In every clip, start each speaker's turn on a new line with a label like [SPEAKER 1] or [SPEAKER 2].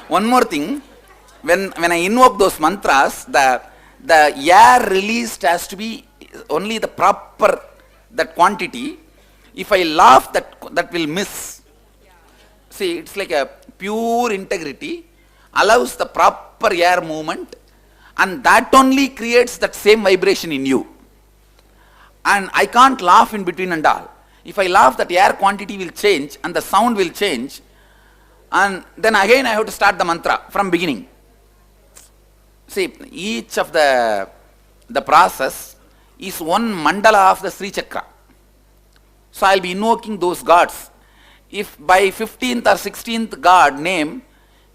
[SPEAKER 1] One more thing, when I invoke those mantras, the air released has to be only the proper that quantity. If I laugh, that will miss. See, it's like a pure integrity allows the proper air movement, and that only creates that same vibration in you. And I can't laugh in between and all. If I laugh, that air quantity will change and the sound will change, and then again I have to start the mantra from beginning. See, each of the process is one mandala of the Sri Chakra. So I'll be invoking those gods. If by 15th or 16th god name,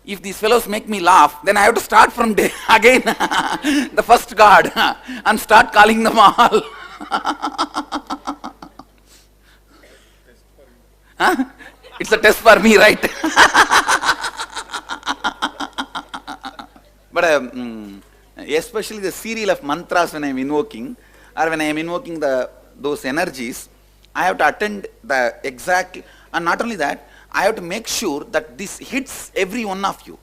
[SPEAKER 1] if these fellows make me laugh, then I have to start from again the first god and start calling them all. Huh? It's a test for me, right? But especially the serial of mantras when I am invoking, or when I am invoking those energies, I have to attend the exact, and not only that, I have to make sure that this hits every one of you.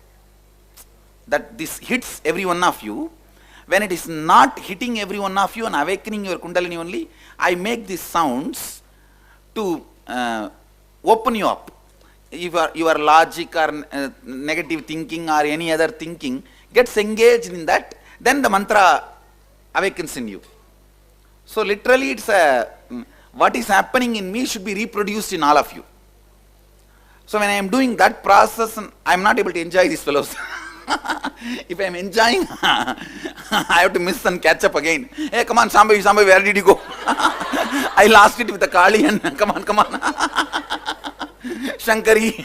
[SPEAKER 1] That this hits every one of you. When it is not hitting every one of you and awakening your Kundalini only, I make these sounds to open you up. If your logic or negative thinking or any other thinking gets engaged in that, then the mantra awakens in you. So literally it's what is happening in me should be reproduced in all of you. So when I am doing that process, I am not able to enjoy these fellows. If I am enjoying, I have to miss and catch up again. Hey, come on, Sambhavi, where did you go? I lost it with the Kali and come on. Shankari.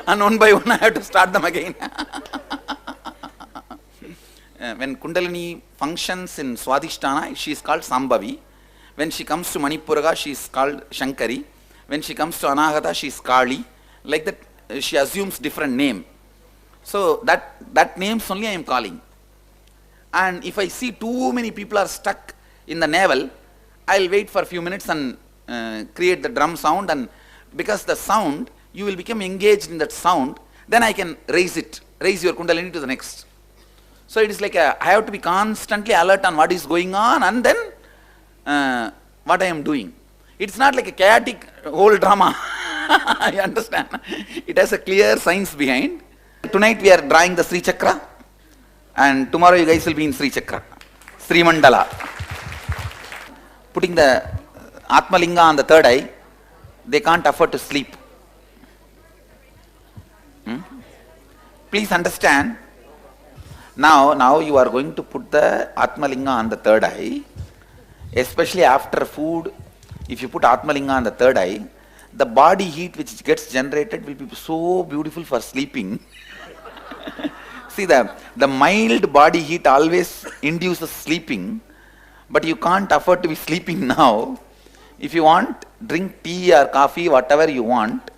[SPEAKER 1] And one by one I have to start them again. When Kundalini functions in Swadhisthana, she is called Sambhavi. When she comes to Manipuraga, she is called Shankari. When she comes to Anahata, she is Kali. Like that, she assumes different name. So that names only I am calling. And if I see too many people are stuck in the navel, I'll wait for a few minutes and create the drum sound, and because the sound, you will become engaged in that sound, then I can raise your Kundalini to the next. So it is like I have to be constantly alert on what is going on, and then what I am doing. It's not like a chaotic whole drama. You understand? It has a clear science behind. Tonight we are drawing the Sri Chakra, and tomorrow you guys will be in Sri Chakra, Sri Mandala. Putting the Atmalinga on the third eye, they can't afford to sleep. Please understand, now you are going to put the Atmalinga on the third eye, especially after food. If you put Atmalinga on the third eye, the body heat which gets generated will be so beautiful for sleeping. See, the mild body heat always induces sleeping, but you can't afford to be sleeping now. If you want, drink tea or coffee, whatever you want,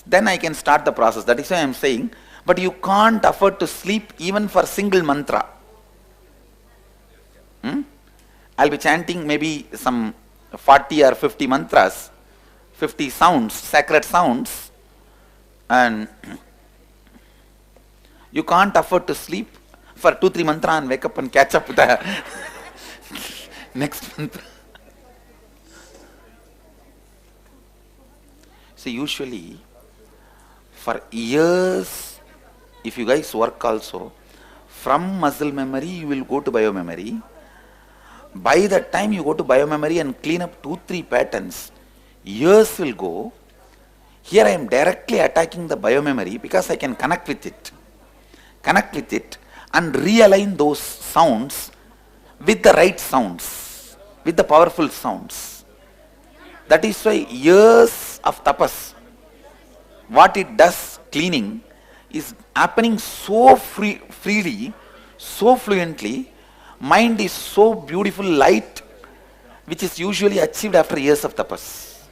[SPEAKER 1] then I can start the process. That is why I am saying, but you can't afford to sleep even for single mantra. I'll be chanting maybe some 40 or 50 mantras, 50 sounds, sacred sounds, and you can't afford to sleep for 2-3 mantra and wake up and catch up with the next mantra. So usually for years, if you guys work also, from muscle memory you will go to biomemory. By the time you go to biomemory and clean up 2-3 patterns, years will go. Here I am directly attacking the biomemory because I can connect with it and realign those sounds with the right sounds, with the powerful sounds. That is why years of tapas, what it does, cleaning, is happening so freely, so fluently. Mind is so beautiful, light, which is usually achieved after years of tapas.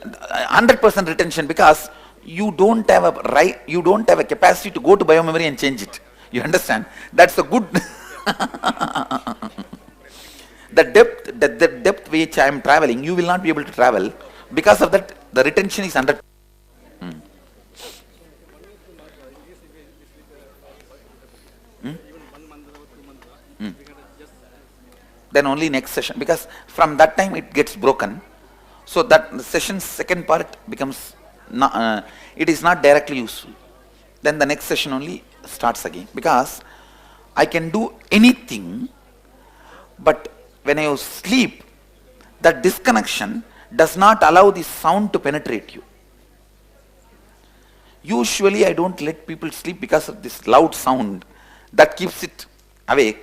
[SPEAKER 1] 100% retention, because you don't have a capacity to go to biomemory and change it. You understand? That's the good. the depth which I am traveling, you will not be able to travel. Because of that, the retention is 100%. then only next session, because from that time it gets broken. So that the session's second part becomes, it is not directly useful. Then the next session only starts again, because I can do anything, but when I sleep, that disconnection does not allow the sound to penetrate you. Usually I don't let people sleep because of this loud sound that keeps it awake.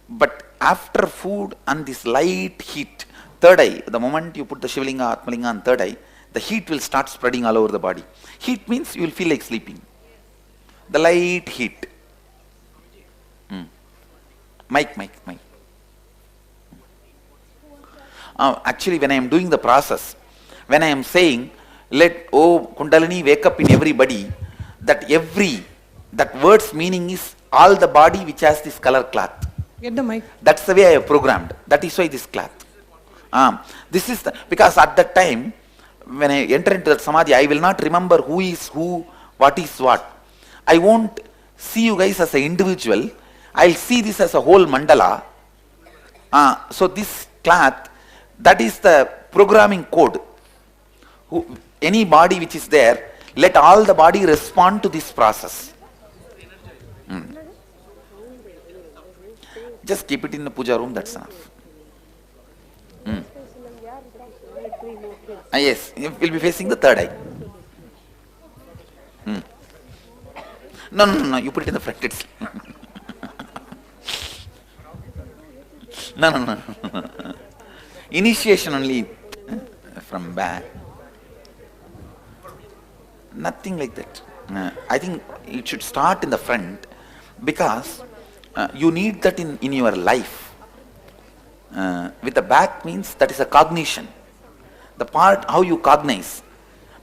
[SPEAKER 1] But after food and this light heat, third eye, the moment you put the Shivalinga, Atmalinga on third eye, the heat will start spreading all over the body. Heat means you will feel like sleeping. The light heat. Mic. Actually, when I am doing the process, when I am saying, let Kundalini wake up in everybody, that word's meaning is all the body which has this color cloth.
[SPEAKER 2] Get the mic.
[SPEAKER 1] That's the way I have programmed. That is why this cloth. This is because at that time, when I enter into that samadhi, I will not remember who is who, what is what. I won't see you guys as an individual. I'll see this as a whole mandala. So this cloth, that is the programming code. Any body which is there, let all the body respond to this process. Just keep it in the puja room, that's enough. Yes, you will be facing the third eye. No, you put it in the front itself. No. Initiation only from back. Nothing like that. I think it should start in the front, because you need that in your life. With the back means that is a cognition. The part how you cognize,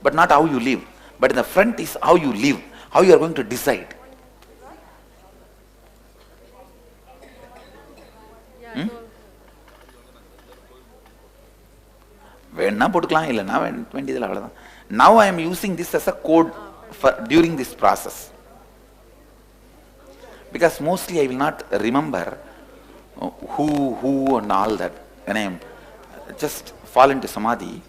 [SPEAKER 1] but not how you live. But in the front is how you live, how you are going to decide. Now I am using this as a code during this process, because mostly I will not remember who and all that when I am just fall into samadhi.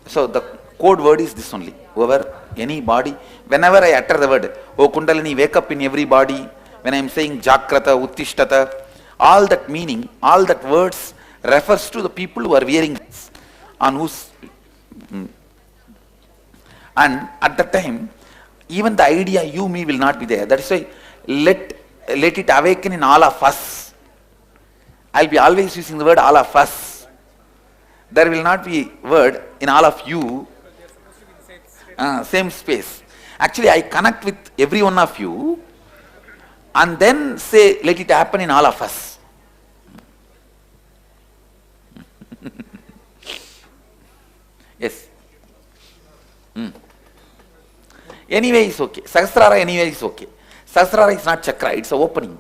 [SPEAKER 1] So the code word is this only. Whoever, any body, whenever I utter the word, O Kundalini, wake up in every body, when I am saying Jakrata, Uttishtata, all that meaning, all that words refers to the people who are wearing this, on whose, and at that time, even the idea you, me will not be there. That is why let it awaken in all of us. I'll be always using the word all of us. There will not be word in all of you. Same space. Actually, I connect with every one of you and then say, let it happen in all of us. Yes. Anyway, it's okay. Sahasrara anyway is okay. Sahasrara is not chakra, it's an opening.